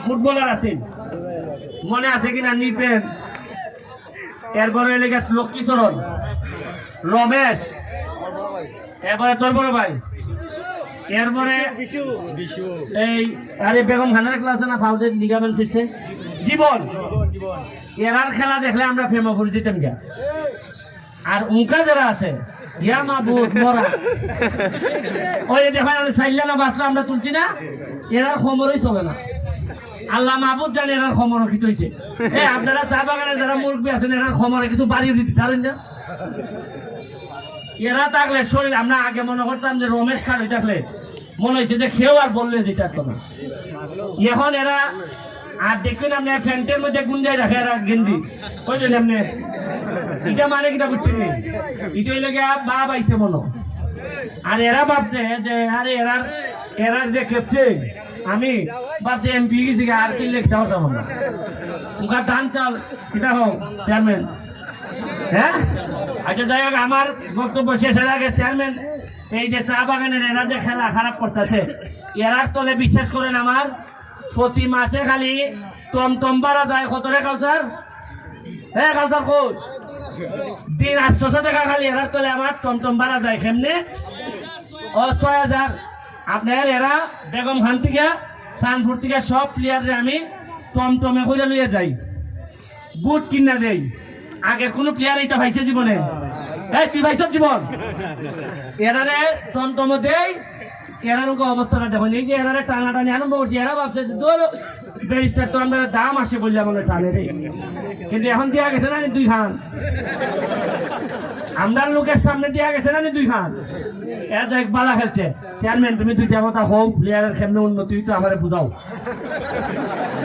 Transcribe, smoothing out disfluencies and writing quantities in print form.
footballer আছেন মনে আছে কিনা নিপেন এরপরে লেগে লক্ষ্মীচরণ রমেশ এরপরে তোর বড় ভাই এরপরে এই আরে বেগম খানের ক্লাসে না ফাউজের লিগামেন্ট ছিটছে জীবন এরার খেলা দেখলে আমরা ফেমা করে যেতাম গিয়া আর উনকা যারা আছে ইয়া মাহবুব মরা ওই দেখেন আমি চাইলে না বাঁচলে আমরা তুলছি না এরার খবরই চলে না আল্লাহ মাহবুব জানে এরার খবর রক্ষিত হয়েছে আপনারা চা বাগানে যারা মুরব্বী আছেন এরার খবরে কিছু বাড়িয়ে দিতে পারেন না এরা থাকলে শরীর আমরা আগে মনে করতাম যে রমেশ খান হয়ে থাকলে মনে হয়েছে যে খেয়েও আর বললে যেতে পারতো না এখন এরা আর দেখবেন আপনি ফ্যান্টের মধ্যে গুঞ্জাই রাখে এরা গেঞ্জি বুঝলেন আপনি এটা মানে কিটা বুঝছেন এটা হইলে বাপ আইসে মনো আর এরা ভাবছে যে আরে এরার যে ক্যাপ্টেন আমি ভাবছি এমপি গেছি আর কি লিখতে পারতাম না উনকার ধান চাল কিটা হোক চেয়ারম্যান হ্যাঁ আচ্ছা যাই হোক আমার বক্তব্য শেষের আগে চেয়ারম্যান এই যে চা বাগানের এরা যে খেলা খারাপ করতেছে এরার তলে বিশ্বাস করেন আমার প্রতি মাসে খালি টমটম ভাড়া যায় কত রে কাউসার হ্যাঁ কাউসার কই দিন 800 টাকা খালি এরার তলে আমার টমটম ভাড়া যায় কেমনে ও 6000 আপনার এরা বেগম খান থেকে সানপুর থেকে সব প্লেয়ারে আমি টমটমে করে নিয়ে যাই বুট কিনা দেই আগের কোনো প্লেয়ার এটা ভাইছে জীবনে এই তুই ভাইছ জীবন এরারে টমটম দেই এরার অবস্থাটা দেখুন এই যে এরারে টানাটানি আরম্ভ করছি এরা ভাবছে তোর ব্যারিস্টার তো আমরা দাম আসে বললে আমাদের টানে রে কিন্তু এখন দেওয়া গেছে না 2 খান আমরা লোকের সামনে দেওয়া গেছে না 2 খান এরা যাই বালা খেলছে চেয়ারম্যান তুমি 2টা কথা হোক প্লেয়ারের কেমনে উন্নতি তো আমারে বুঝাও